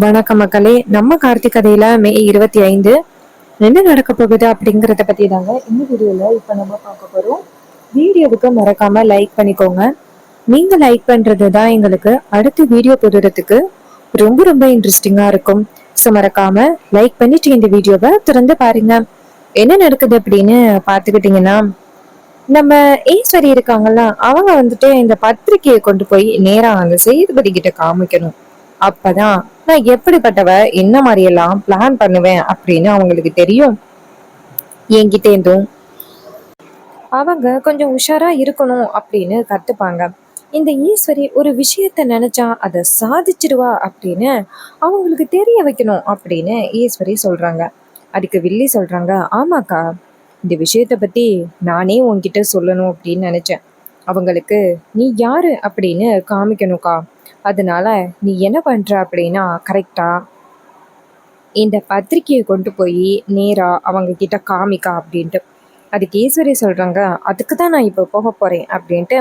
வணக்கம் மக்களே. நம்ம கார்த்திக் கதையில மே 25 என்ன நடக்க போகுது அப்படிங்கறத பத்தி தாங்க இந்த வீடியோல இப்ப நம்ம பார்க்க போறோம். வீடியோவுக்கு மறக்காம லைக் பண்ணிக்கோங்க. நீங்க லைக் பண்றது தான் எங்களுக்கு அடுத்த வீடியோ போடுறதுக்கு ரொம்ப ரொம்ப இன்ட்ரெஸ்டிங்கா இருக்கும். ஸோ மறக்காம லைக் பண்ணிட்டு இந்த வீடியோவை திறந்து பாருங்க. என்ன நடக்குது அப்படின்னு பாத்துக்கிட்டீங்கன்னா, நம்ம ஈஸ்வரி இருக்காங்கல்ல, அவங்க வந்துட்டு இந்த பத்திரிக்கையை கொண்டு போய் நேரா அந்த சேதுபதி கிட்ட காமிக்கணும். அப்பதான் நான் எப்படிப்பட்டவ, என்ன மாதிரி எல்லாம் பிளான் பண்ணுவேன் அப்படின்னு அவங்களுக்கு தெரியும். என்கிட்ட இருந்தும் அவங்க கொஞ்சம் உஷாரா இருக்கணும் அப்படின்னு கத்துப்பாங்க. இந்த ஈஸ்வரி ஒரு விஷயத்த நினைச்சா அதை சாதிச்சிடுவா அப்படின்னு அவங்களுக்கு தெரிய வைக்கணும் அப்படின்னு ஈஸ்வரி சொல்றாங்க. அதுக்கு வில்லி சொல்றாங்க, ஆமாக்கா, இந்த விஷயத்த பத்தி நானே உன்கிட்ட சொல்லணும் அப்படின்னு நினைச்சேன். அவங்களுக்கு நீ யாரு அப்படின்னு காமிக்கணும்க்கா. அதனால நீ என்ன பண்ற அப்படின்னா, கரெக்டா இந்த பத்திரிக்கையை கொண்டு போய் நேரா அவங்க கிட்ட காமிக்கா அப்படின்ட்டு. அதுக்கு ஈஸ்வரி சொல்றாங்க, அதுக்கு தான் நான் இப்போ போக போறேன் அப்படின்ட்டு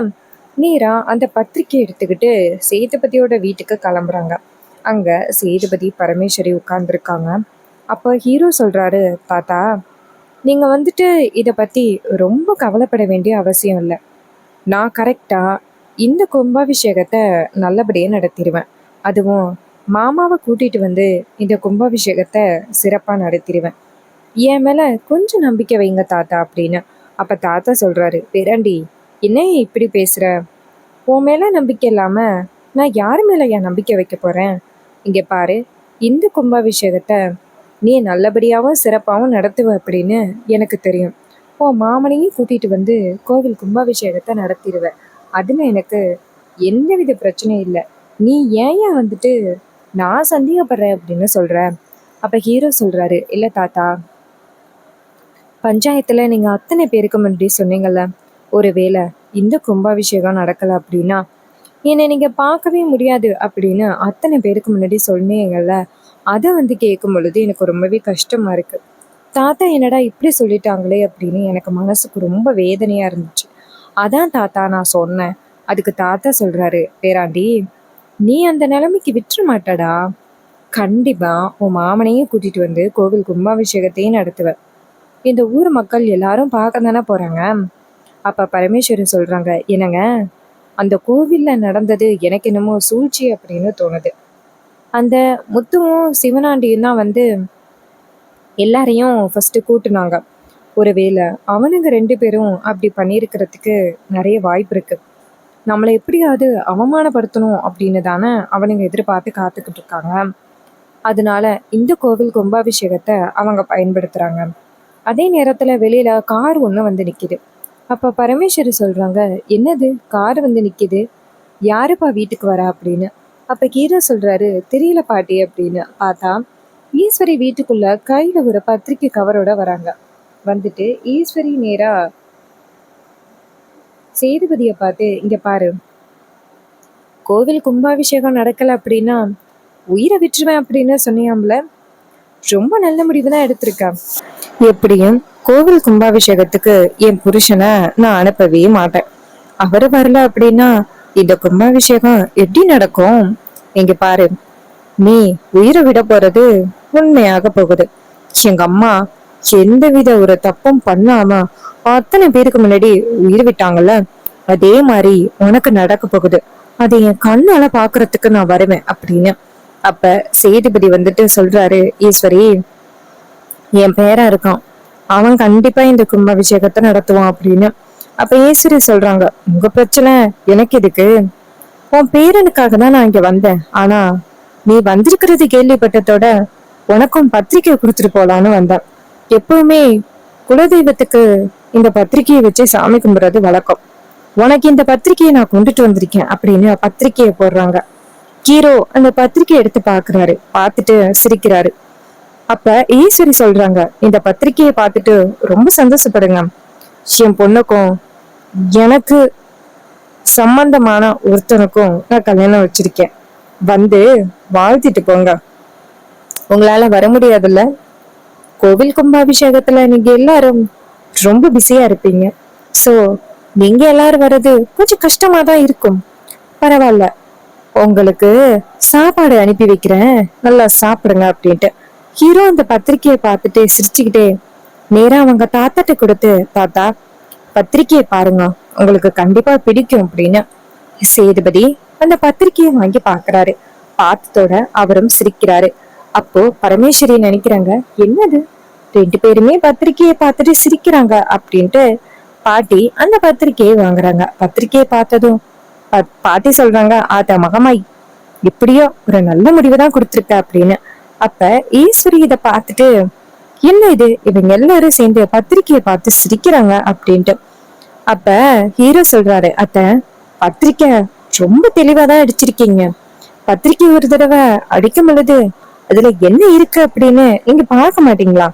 நேரா அந்த பத்திரிக்கை எடுத்துக்கிட்டு சேதுபதியோட வீட்டுக்கு கிளம்புறாங்க. அங்க சேதுபதி பரமேஸ்வரி உட்கார்ந்துருக்காங்க. அப்போ ஹீரோ சொல்றாரு, தாத்தா, நீங்க வந்துட்டு இதை பத்தி ரொம்ப கவலைப்பட வேண்டிய அவசியம் இல்லை. நான் கரெக்டா இந்த கும்பாபிஷேகத்தை நல்லபடியா நடத்திடுவேன். அதுவும் மாமாவை கூட்டிட்டு வந்து இந்த கும்பாபிஷேகத்தை சிறப்பா நடத்திடுவேன். என் மேல கொஞ்சம் நம்பிக்கை வைங்க தாத்தா அப்படின்னு. அப்ப தாத்தா சொல்றாரு, பேராண்டி, என்ன இப்படி பேசுற? உன் மேல நம்பிக்கை இல்லாம நான் யாரு மேல என் நம்பிக்கை வைக்க போறேன்? இங்க பாரு, இந்த கும்பாபிஷேகத்தை நீ நல்லபடியாவும் சிறப்பாகவும் நடத்துவ அப்படின்னு எனக்கு தெரியும். உன் மாமனையும் கூட்டிட்டு வந்து கோவில் கும்பாபிஷேகத்தை நடத்திடுவ. அதுல எனக்கு எந்தவித பிரச்சனையும் இல்லை. நீ ஏன் வந்துட்டு நான் சந்தேகப்படுறேன் அப்படின்னு சொல்ற? அப்ப ஹீரோ சொல்றாரு, இல்ல தாத்தா, பஞ்சாயத்துல நீங்க அத்தனை பேருக்கு முன்னாடி சொன்னீங்கல்ல, ஒருவேளை இந்த கும்பாபிஷேகம் நடக்கல அப்படின்னா என்னை நீங்க பார்க்கவே முடியாது அப்படின்னு அத்தனை பேருக்கு முன்னாடி சொன்னீங்கல்ல. அதை வந்து கேட்கும் பொழுது எனக்கு ரொம்பவே கஷ்டமா இருக்கு. தாத்தா என்னடா இப்படி சொல்லிட்டாங்களே அப்படின்னு எனக்கு மனசுக்கு ரொம்ப வேதனையா இருந்துச்சு. அதான் தாத்தா நான் சொன்னேன். அதுக்கு தாத்தா சொல்றாரு, பேராண்டி, நீ அந்த நிலைமைக்கு விட்டுற மாட்டடா. கண்டிப்பா உன் மாமனையும் கூட்டிட்டு வந்து கோவில் கும்பாபிஷேகத்தையும் நடத்துவ. இந்த ஊர் மக்கள் எல்லாரும் பார்க்க தானே போறாங்க. அப்ப பரமேஸ்வரன் சொல்றாங்க, என்னங்க, அந்த கோவில்ல நடந்தது எனக்கு என்னமோ சூழ்ச்சி அப்படின்னு தோணுது. அந்த முத்துவும் சிவனாண்டியும் தான் வந்து எல்லாரையும் ஃபர்ஸ்ட் கூட்டுனாங்க. ஒருவேளை அவனுங்க 2 பேரும் அப்படி பண்ணியிருக்கிறதுக்கு நிறைய வாய்ப்பு இருக்கு. நம்மளை எப்படியாவது அவமானப்படுத்தணும் அப்படின்னு தானே அவனுங்க எதிர்பார்த்து காத்துக்கிட்டு இருக்காங்க. அதனால இந்த கோவில் கும்பாபிஷேகத்தை அவங்க பயன்படுத்துறாங்க. அதே நேரத்துல வெளியில கார் ஒண்ணு வந்து நிக்குது. அப்ப பரமேஸ்வரி சொல்றாங்க, என்னது கார் வந்து நிக்குது, யாருப்பா வீட்டுக்கு வரா அப்படின்னு. அப்ப கீரா சொல்றாரு, தெரியல பாட்டி அப்படின்னு. பார்த்தா ஈஸ்வரி வீட்டுக்குள்ள கையில ஒரு பத்திரிக்கை கவரோட வராங்க. வந்துட்டு ஈஸ்வரி நேரா சேதுபதிய பார்த்து, இங்க பாரு, கோவில் கும்பாபிஷேகம் நடக்கல அப்படின்னா உயிரை விட்டுருவேன் அப்படின்னு சொன்னியாம்ல, ரொம்ப நல்ல முடிவு தான் எடுத்திருக்கேன். எப்படியும் கோவில் கும்பாபிஷேகத்துக்கு என் புருஷனை நான் அனுப்பவே மாட்டேன். அவரு வரல அப்படின்னா இந்த கும்பாபிஷேகம் எப்படி நடக்கும்? இங்க பாரு, நீ உயிரை விட போறது உண்மையாக போகுது. எங்க அம்மா எந்தவித ஒரு தப்பும் பண்ணாம அத்தனை பேருக்கு முன்னாடி உயிர் விட்டாங்கல்ல, அதே மாதிரி உனக்கு நடக்க போகுது. அதை என் கண்ணால பாக்குறதுக்கு நான் வருவேன் அப்படின்னு. அப்ப சேதுபதி வந்துட்டு சொல்றாரு, ஈஸ்வரி, என் பேரா இருக்கான், அவன் கண்டிப்பா இந்த கும்பாபிஷேகத்தை நடத்துவான் அப்படின்னு. அப்ப ஈஸ்வரி சொல்றாங்க, உங்க பிரச்சனை எனக்கு எதுக்கு? உன் பேரனுக்காக தான் நான் இங்க வந்தேன். ஆனா நீ வந்திருக்கிறது கேள்விப்பட்டதோட உனக்கும் பத்திரிக்கை கொடுத்துட்டு போலான்னு வந்தேன். எப்பவுமே குலதெய்வத்துக்கு இந்த பத்திரிக்கையை வச்சு சாமி கும்பிடுறது வழக்கம். உனக்கு இந்த பத்திரிக்கையை நான் கொண்டுட்டு வந்திருக்கேன் அப்படின்னு பத்திரிக்கையை போடுறாங்க. ஹீரோ அந்த பத்திரிக்கையை எடுத்து பாக்குறாரு. பார்த்துட்டு சிரிக்கிறாரு. அப்ப ஈஸ்வரி சொல்றாங்க, இந்த பத்திரிக்கையை பார்த்துட்டு ரொம்ப சந்தோஷப்படுங்க. என் பொண்ணுக்கும் எனக்கு சம்பந்தமான ஒருத்தனுக்கும் நான் கல்யாணம் வச்சிருக்கேன். வந்து வாழ்த்திட்டு போங்க. உங்களால வர முடியாதுல்ல, கோவில் கும்பாபிஷேகத்துல நீங்க எல்லாரும் ரொம்ப பிஸியா இருப்பீங்க. சோ நீங்க எல்லாரும் வர்றது கொஞ்சம் கஷ்டமா தான் இருக்கும். பரவாயில்ல, உங்களுக்கு சாப்பாடு அனுப்பி வைக்கிறேன், நல்லா சாப்பிடுங்க அப்படின்ட்டு. ஹீரோ அந்த பத்திரிக்கையை பார்த்துட்டு சிரிச்சுக்கிட்டே நேரா அவங்க தாத்தாட்ட கொடுத்து, தாத்தா பத்திரிக்கையை பாருங்க, உங்களுக்கு கண்டிப்பா பிடிக்கும் அப்படின்னு. சேதுபதி அந்த பத்திரிக்கையை வாங்கி பாக்குறாரு. பார்த்ததோட அவரும் சிரிக்கிறாரு. அப்போ பரமேஸ்வரி நினைக்கிறாங்க, என்னது ரெண்டு பேருமே பத்திரிக்கையை பார்த்துட்டு சிரிக்கிறாங்க அப்படின்ட்டு பாட்டி அந்த பத்திரிக்கையை வாங்குறாங்க. பத்திரிக்கையை பார்த்ததும் பாட்டி சொல்றாங்க, ஆத்த மகமாய் எப்படியோ ஒரு நல்ல முடிவு தான் கொடுத்துருக்க அப்படின்னு. அப்ப ஈஸ்வரி இத பார்த்துட்டு, என்ன இது, இவங்க எல்லாரும் சேர்ந்து பத்திரிக்கையை பார்த்து சிரிக்கிறாங்க அப்படின்ட்டு. அப்ப ஹீரோ சொல்றாரு, அத்த பத்திரிக்கை ரொம்ப தெளிவாதான் அடிச்சிருக்கீங்க. பத்திரிக்கை ஒரு தடவை அடிக்கும் பொழுது அதுல என்ன இருக்கு அப்படின்னு நீங்க பார்க்க மாட்டீங்களா?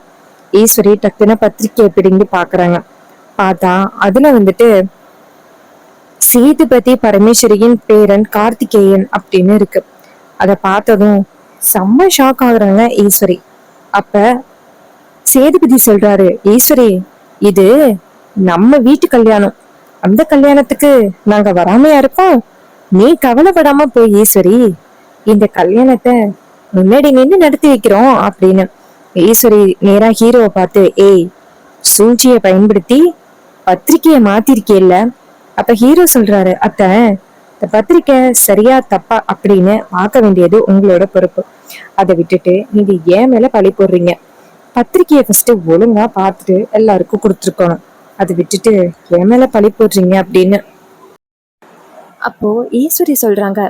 ஈஸ்வரி டக்குன்னு பத்திரிக்கையை பிடிங்கி பாக்குறாங்க. பார்த்தா அதுல வந்துட்டு சேதுபதி பரமேஸ்வரியின் பேரன் கார்த்திகேயன் அப்படின்னு இருக்கு. அத பார்த்ததும் செம்ம ஷாக் ஆகுறாங்க ஈஸ்வரி. அப்ப சேதுபதி சொல்றாரு, ஈஸ்வரி இது நம்ம வீட்டு கல்யாணம், அந்த கல்யாணத்துக்கு நாங்க வராமையா இருக்கோம்? நீ கவலைப்படாம போய் ஈஸ்வரி, இந்த கல்யாணத்தை முன்னாடி நின்று நடத்தி வைக்கிறோம் அப்படின்னு. ஈஸ்வரி நேரா ஹீரோவை பார்த்து, ஏய் சூழ்ச்சியை பயன்படுத்தி பத்திரிக்கைய மாத்திருக்கேல்ல. அப்ப ஹீரோ சொல்றாரு, அத்த இந்த பத்திரிக்கை சரியா தப்பா அப்படின்னு பார்க்க வேண்டியது உங்களோட பொறுப்பு. அதை விட்டுட்டு நீங்க ஏன் மேல பழி போடுறீங்க. பத்திரிக்கையை ஃபர்ஸ்ட் ஒழுங்கா பார்த்துட்டு எல்லாருக்கும் கொடுத்துருக்கணும். அதை விட்டுட்டு என் மேல பழி போடுறீங்க அப்படின்னு. அப்போ ஈஸ்வரி சொல்றாங்க,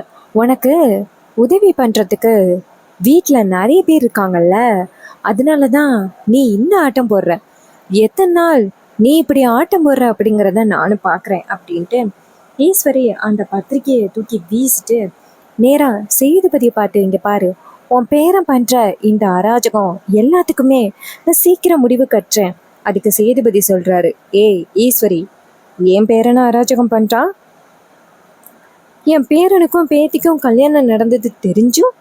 உனக்கு உதவி பண்றதுக்கு வீட்டுல நிறைய பேர் இருக்காங்கல்ல, அதனாலதான் நீ இந்த ஆட்டம் போடுற. எத்தனை நாள் நீ இப்படி ஆட்டம் போடுற அப்படிங்கிறத நானும் பாக்குறேன் அப்படின்ட்டு ஈஸ்வரி அந்த பத்திரிக்கையை தூக்கி வீசிட்டு நேரா சேதுபதியை பார்த்து, இங்க பாரு, உன் பேரன் பண்ற இந்த அராஜகம் எல்லாத்துக்குமே நான் சீக்கிரம் முடிவு கட்டுறேன். அதுக்கு சேதுபதி சொல்றாரு, ஏய் ஈஸ்வரி, என் பேரனை அராஜகம் பண்றான்? என் பேரனுக்கும் பேத்திக்கும் கல்யாணம் நடந்தது தெரிஞ்சும்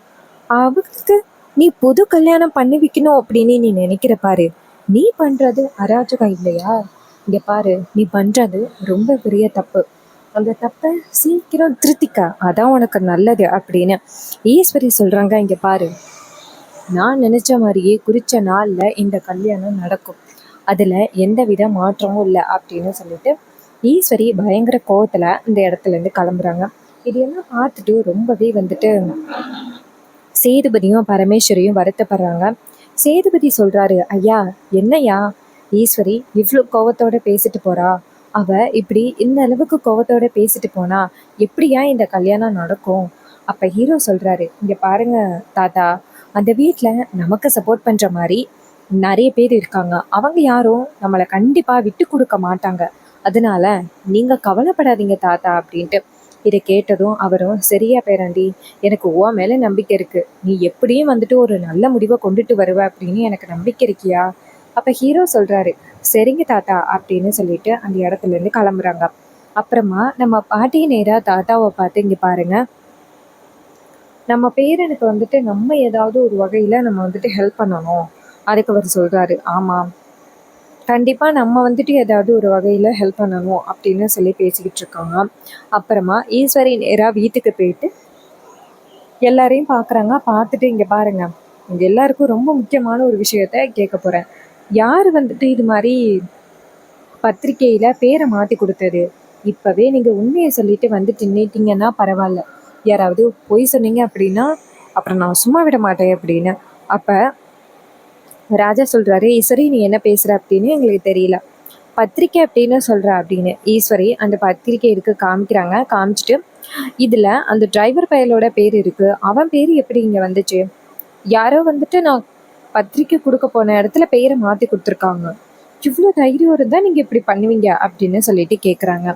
அவங்களுக்கு நீ புது கல்யாணம் பண்ணி வைக்கணும் அப்படின்னு நீ நினைக்கிற பாரு, நீ பண்றது அராஜகம் இல்லையா? இங்க பாரு, நீ பண்றது ரொம்ப பெரிய தப்பு. அந்த தப்பை சீக்கிரம் திருத்திக்க, அதான் உனக்கு நல்லது அப்படின்னு ஈஸ்வரி சொல்றாங்க. இங்க பாரு, நான் நினைச்ச மாதிரியே குறிச்ச நாள்ல இந்த கல்யாணம் நடக்கும், அதுல எந்த வித மாற்றமும் இல்லை அப்படின்னு சொல்லிட்டு ஈஸ்வரி பயங்கர கோவத்துல இந்த இடத்துல இருந்து கிளம்புறாங்க. இது எல்லாம் பார்த்துட்டு ரொம்பவே வந்துட்டு சேதுபதியும் பரமேஸ்வரியும் வருத்தப்படுறாங்க. சேதுபதி சொல்றாரு, ஐயா என்னையா ஈஸ்வரி இவ்வளோ கோவத்தோட பேசிட்டு போறா? அவ இப்படி இந்த அளவுக்கு கோவத்தோட பேசிட்டு போனா எப்படியா இந்த கல்யாணம் நடக்கும்? அப்ப ஹீரோ சொல்றாரு, இங்க பாருங்க தாத்தா, அந்த வீட்டுல நமக்கு சப்போர்ட் பண்ற மாதிரி நிறைய பேர் இருக்காங்க. அவங்க யாரும் நம்மளை கண்டிப்பா விட்டு கொடுக்க மாட்டாங்க. அதனால நீங்க கவலைப்படாதீங்க தாத்தா அப்படின்ட்டு. இதை கேட்டதும் அவரும், சரியா பேராண்டி, எனக்கு உன் மேல நம்பிக்கை இருக்கு, நீ எப்படியும் வந்துட்டு ஒரு நல்ல முடிவை கொண்டுட்டு வருவ அப்படின்னு எனக்கு நம்பிக்கை இருக்கியா? அப்ப ஹீரோ சொல்றாரு, சரிங்க தாத்தா அப்படின்னு சொல்லிட்டு அந்த இடத்துல இருந்து கிளம்புறாங்க. அப்புறமா நம்ம பாட்டி நேரா தாத்தாவை பார்த்து, இங்க பாருங்க, நம்ம பேரனுக்கு வந்துட்டு நம்ம ஏதாவது ஒரு வகையில நம்ம வந்துட்டு ஹெல்ப் பண்ணணும். அதுக்கு அவர் சொல்றாரு, ஆமாம் கண்டிப்பாக நம்ம வந்துட்டு ஏதாவது ஒரு வகையில் ஹெல்ப் பண்ணணும் அப்படின்னு சொல்லி பேசிக்கிட்டு இருக்காங்க. அப்புறமா ஈஸ்வரி நேராக வீட்டுக்கு போயிட்டு எல்லாரையும் பார்க்குறாங்க. பார்த்துட்டு, இங்கே பாருங்க, இங்கே எல்லாருக்கும் ரொம்ப முக்கியமான ஒரு விஷயத்த கேட்க போகிறேன். யார் வந்துட்டு இது மாதிரி பத்திரிக்கையில் பேரை மாற்றி கொடுத்தது? இப்போவே நீங்கள் உண்மையை சொல்லிட்டு வந்துட்டு நின்றுட்டீங்கன்னா பரவாயில்ல, யாராவது பொய் சொன்னீங்க அப்படின்னா அப்புறம் நான் சும்மா விட மாட்டேன் அப்படின்னு. அப்போ ராஜா சொல்றாரு, ஈஸ்வரி நீ என்ன பேசுற அப்படின்னு எங்களுக்கு தெரியல, பத்திரிக்கை அப்படின்னு சொல்ற அப்படின்னு. ஈஸ்வரி அந்த பத்திரிக்கை எடுக்க காமிக்கிறாங்க. காமிச்சிட்டு, இதுல அந்த டிரைவர் பயலோட பேர் இருக்கு, அவன் பேர் எப்படி இங்க வந்துச்சு? யாரோ வந்துட்டு நான் பத்திரிக்கை கொடுக்க போன இடத்துல பேரை மாத்தி கொடுத்துருக்காங்க, இவ்வளோ தைரியம் இருந்தா நீங்க இப்படி பண்ணுவீங்க அப்படின்னு சொல்லிட்டு கேட்குறாங்க.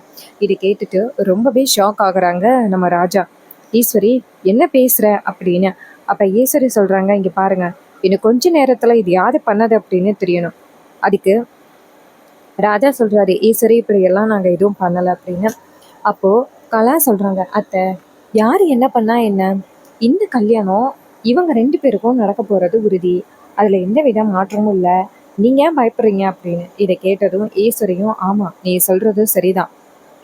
இதை கேட்டுட்டு ரொம்பவே ஷாக் ஆகுறாங்க நம்ம ராஜா. ஈஸ்வரி என்ன பேசுற அப்படின்னு. அப்ப ஈஸ்வரி சொல்றாங்க, இங்க பாருங்க, இன்னும் கொஞ்ச நேரத்துல இது யாரு பண்ணது அப்படின்னு தெரியணும். அதுக்கு ராஜா சொல்றாரு, ஈஸ்வரி இப்படி எல்லாம் நாங்க எதுவும் பண்ணல அப்படின்னு. அப்போ கலா சொல்றாங்க, அத்தை யாரு என்ன பண்ணா என்ன, இந்த கல்யாணம் இவங்க ரெண்டு பேருக்கும் நடக்க போறது உறுதி, அதுல எந்த வித மாற்றமும் இல்லை, நீங்க ஏன் பயப்படுறீங்க அப்படின்னு. இதை கேட்டதும் ஈஸ்வரியும், ஆமா நீ சொல்றது சரிதான்,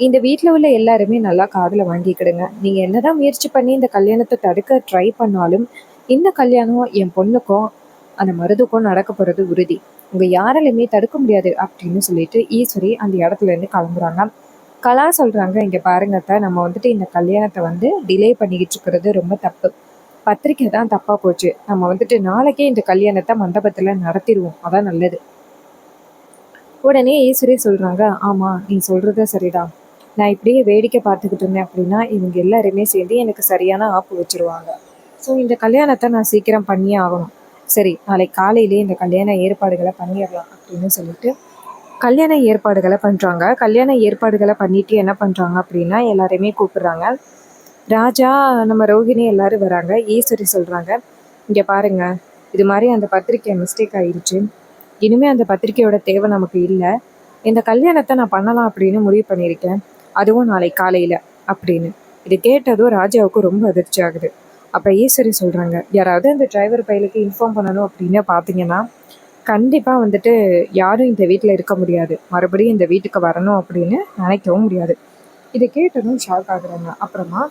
இந்த வீட்டில் உள்ள எல்லாருமே நல்லா காதில் வாங்கிக்கிடுங்க. நீங்கள் என்னதான் முயற்சி பண்ணி இந்த கல்யாணத்தை தடுக்க ட்ரை பண்ணாலும் இந்த கல்யாணம் என் பொண்ணுக்கும் அந்த மருதுக்கும் நடக்க போகிறது உறுதி. உங்கள் யாராலையுமே தடுக்க முடியாது அப்படின்னு சொல்லிட்டு ஈஸ்வரி அந்த இடத்துல இருந்து கிளம்புறாங்க. கலா சொல்கிறாங்க, இங்கே பாருங்கத்த, நம்ம வந்துட்டு இந்த கல்யாணத்தை டிலே பண்ணிக்கிட்டு இருக்கிறது ரொம்ப தப்பு. பத்திரிக்கை தான் தப்பாக போச்சு. நம்ம வந்துட்டு நாளைக்கே இந்த கல்யாணத்தை மண்டபத்தில் நடத்திடுவோம், அதான் நல்லது. உடனே ஈஸ்வரி சொல்கிறாங்க, ஆமாம் நீ சொல்கிறத சரிதான். நான் இப்படியே வேடிக்கை பார்த்துக்கிட்டு இருந்தேன் அப்படின்னா இவங்க எல்லாருமே சேர்ந்து எனக்கு சரியான ஆப்பு வச்சுருவாங்க. ஸோ இந்த கல்யாணத்தை நான் சீக்கிரம் பண்ணியே ஆகணும். சரி, நாளைக்கு காலையிலே இந்த கல்யாண ஏற்பாடுகளை பண்ணிடலாம் அப்படின்னு சொல்லிட்டு கல்யாண ஏற்பாடுகளை பண்ணுறாங்க. கல்யாண ஏற்பாடுகளை பண்ணிட்டு என்ன பண்ணுறாங்க அப்படின்னா எல்லாரையுமே கூப்பிடுறாங்க. ராஜா, நம்ம ரோஹிணி எல்லாரும் வராங்க. ஈஸ்வரி சொல்கிறாங்க, இங்கே பாருங்க, இது மாதிரி அந்த பத்திரிக்கை மிஸ்டேக் ஆயிடுச்சு. இனிமேல் அந்த பத்திரிக்கையோட தேவை நமக்கு இல்லை. இந்த கல்யாணத்தை நான் பண்ணலாம் அப்படின்னு முடிவு பண்ணியிருக்கேன், அதுவும் நாளைக்கு காலையில் அப்படின்னு. இது கேட்டதும் ராஜாவுக்கு ரொம்ப அதிர்ச்சி ஆகுது. அப்போ ஈஸ்வரி சொல்கிறாங்க, யாராவது அந்த டிரைவர் பையலுக்கு இன்ஃபார்ம் பண்ணணும் அப்படின்னு பார்த்தீங்கன்னா கண்டிப்பாக யாரும் இந்த வீட்டில் இருக்க முடியாது, மறுபடியும் இந்த வீட்டுக்கு வரணும் அப்படின்னு நினைக்கவும் முடியாது. இதை கேட்டதும் ஷாக் ஆகுறாங்க. அப்புறமா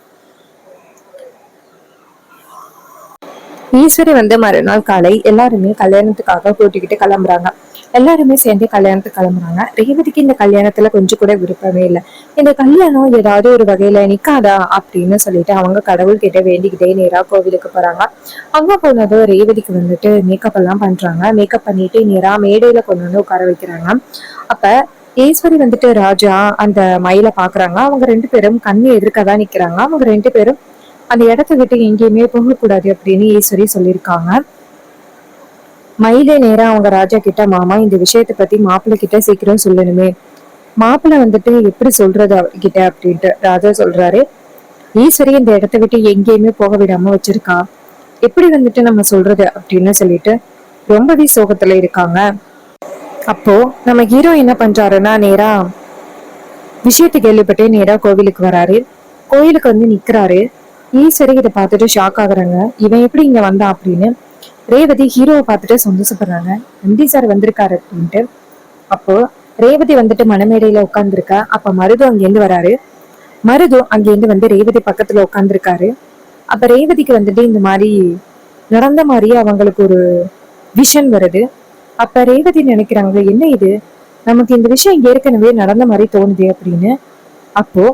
ஈஸ்வரி மறுநாள் காலை எல்லாருமே கல்யாணத்துக்காக கூட்டிக்கிட்டு கிளம்புறாங்க. எல்லாருமே சேர்ந்து கல்யாணத்துக்கு கிளம்புறாங்க. ரேவதிக்கு இந்த கல்யாணத்துல கொஞ்சம் கூட விருப்பமே இல்லை. இந்த கல்யாணம் ஏதாவது ஒரு வகையில நிக்காதா அப்படின்னு சொல்லிட்டு அவங்க கடவுள்கிட்ட வேண்டிக்கிட்டே நேரா கோவிலுக்கு போறாங்க. அங்க போனதும் ரேவதிக்கு மேக்கப் எல்லாம் பண்றாங்க. மேக்கப் பண்ணிட்டு நேரா மேடையில கொண்டு உட்கார வைக்கிறாங்க. அப்ப ஈஸ்வரி ராஜா அந்த மயிலை பாக்குறாங்க. அவங்க 2 பேரும் கண்ணு எதிர்க்கதான் நிக்கிறாங்க. அவங்க 2 பேரும் அந்த இடத்த விட்டு எங்கேயுமே போகக்கூடாது அப்படின்னு ஈஸ்வரி சொல்லியிருக்காங்க. மயிலே நேரா அவங்க ராஜா கிட்ட, மாமா இந்த விஷயத்தை பத்தி மாப்பிள்ளை கிட்ட சீக்கிரம் சொல்லணுமே, மாப்பிள்ளை எப்படி சொல்றது அவர்கிட்ட அப்படின்ட்டு ராஜா சொல்றாரு. ஈஸ்வரி இந்த இடத்த விட்டு எங்கேயுமே போக விடாம வச்சிருக்கா, எப்படி நம்ம சொல்றது அப்படின்னு சொல்லிட்டு ரொம்பவே சோகத்துல இருக்காங்க. அப்போ நம்ம ஹீரோ என்ன பண்றாருன்னா நேரா விஷயத்தை கேள்விப்பட்டு நேரா கோவிலுக்கு வராரு. கோயிலுக்கு நிக்கிறாரு. ஈஸ்வரி இதை பார்த்துட்டு ஷாக் ஆகுறாங்க. இவன் எப்படி இங்க வந்தான் அப்படின்னு. ரேவதி ஹீரோவை பார்த்துட்டு சந்தோஷப்படுறாங்க. நந்தி சார் வந்திருக்காரு அப்படின்ட்டு. அப்போ ரேவதி மணமேடையில உட்காந்துருக்கா. அப்ப மருது அங்கேருந்து வராரு. மருது அங்கேருந்து ரேவதி பக்கத்துல உட்காந்துருக்காரு. அப்ப ரேவதிக்கு இந்த மாதிரி நடந்த மாதிரியே அவங்களுக்கு ஒரு விஷன் வருது. அப்ப ரேவதி நினைக்கிறாங்க, என்ன இது, நமக்கு இந்த விஷயம் ஏற்கனவே நடந்த மாதிரி தோணுது அப்படின்னு. அப்போ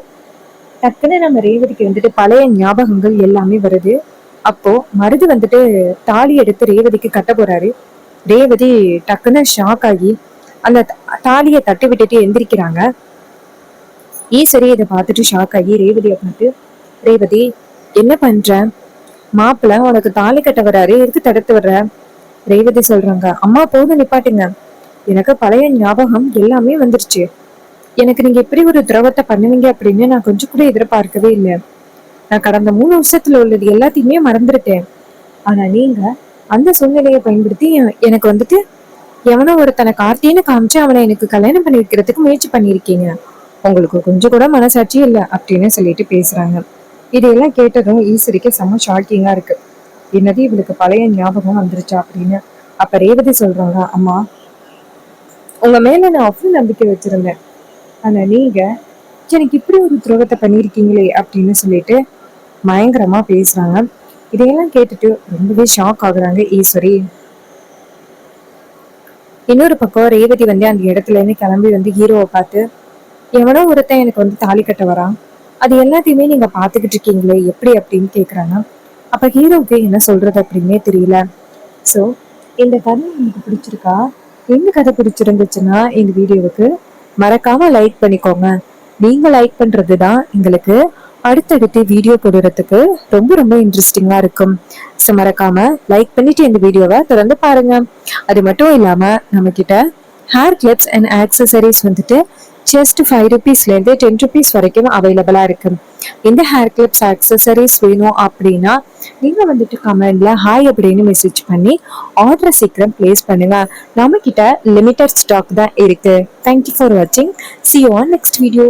டக்குன்னு நம்ம ரேவதிக்கு பழைய ஞாபகங்கள் எல்லாமே வருது. அப்போ மருது தாலி எடுத்து ரேவதிக்கு கட்ட போறாரு. ரேவதி டக்குன்னு ஷாக் ஆகி அந்த தாலியை தட்டி விட்டுட்டு எந்திரிக்கிறாங்க. ஈஸ்வரி இதை பார்த்துட்டு ஷாக் ஆகி ரேவதியை பார்த்து, ரேவதி என்ன பண்ற, மாப்பிள்ள உனக்கு தாலி கட்ட வர்றாரு, எதுக்கு தடுத்து வர்ற? ரேவதி சொல்றாங்க, அம்மா போதும் நிப்பாட்டுங்க, எனக்கு பழைய ஞாபகம் எல்லாமே வந்துருச்சு. எனக்கு நீங்க இப்படி ஒரு திரவத்தை பண்ணுவீங்க அப்படின்னு நான் கொஞ்சம் கூட எதிர்பார்க்கவே இல்லை. நான் கடந்த 3 வருஷத்துல உள்ளது எல்லாத்தையுமே மறந்துருட்டேன். ஆனா நீங்க அந்த சூழ்நிலையை பயன்படுத்தி எனக்கு எவனோ ஒருத்தனை கார்த்தின்னு காமிச்சு அவனை எனக்கு கல்யாணம் பண்ணி வைக்கிறதுக்கு முயற்சி பண்ணிருக்கீங்க. உங்களுக்கு கொஞ்சம் கூட மனசாட்சி இல்லை அப்படின்னு சொல்லிட்டு பேசுறாங்க. இதையெல்லாம் கேட்டதும் ஈஸ்வரிக்கு செம்ம ஷாக்கிங்கா இருக்கு. என்னது, இவளுக்கு பழைய ஞாபகம் வந்துருச்சா அப்படின்னு. அப்ப ரேவதி சொல்றாங்க, அம்மா உங்க மேல நான் அவ்வளவு நம்பிக்கை வச்சிருந்தேன், ஆனா நீங்க எனக்கு இப்படி ஒரு துரோகத்தை பண்ணிருக்கீங்களே அப்படின்னு சொல்லிட்டு பயங்கரமா பேசுறாங்க. இதையெல்லாம் கேட்டுட்டு ரொம்பவே ஷாக் ஆகுறாங்க ஈஸ்வரி. இன்னொரு பக்கம் ரேவதி அந்த இடத்துல இருந்து கிளம்பி ஹீரோவை பார்த்து, எவனோ ஒருத்தன் எனக்கு தாலி கட்ட வரான், அது எல்லாத்தையுமே நீங்க பாத்துக்கிட்டு இருக்கீங்களே எப்படி அப்படின்னு கேக்குறாங்க. அப்ப ஹீரோவுக்கு என்ன சொல்றது அப்படின்னே தெரியல. சோ இந்த கதை உங்களுக்கு பிடிச்சிருக்கா? எந்த கதை பிடிச்சிருந்துச்சுன்னா எங்க வீடியோவுக்கு மறக்காம லைக் பண்ணிக்கோங்க. நீங்க லைக் பண்றதுதான் எங்களுக்கு அடுத்தடுத்து வீடியோ போடுறதுக்கு ரொம்ப ரொம்ப இன்ட்ரெஸ்டிங்கா இருக்கும். ஸோ மறக்காம லைக் பண்ணிட்டு இந்த வீடியோவை தொடர்ந்து பாருங்க. அது மட்டும் இல்லாம நம்ம கிட்ட hair clips and accessories just 5 rupeesலேருந்து 10 rupees வரைக்கும் அவைலபிளா இருக்கு. இந்த ஹேர் கிளிப்ஸ் ஆக்சசரிஸ் வேணும் அப்படின்னா நீங்க கமெண்ட்ல ஹாய் அப்படின்னு மெசேஜ் பண்ணி ஆர்டர் சீக்கிரம் பிளேஸ் பண்ணுங்க. நம்ம கிட்ட லிமிட்டட் ஸ்டாக் தான் இருக்கு. தேங்க்யூ ஃபார் வாட்சிங். See you on next video.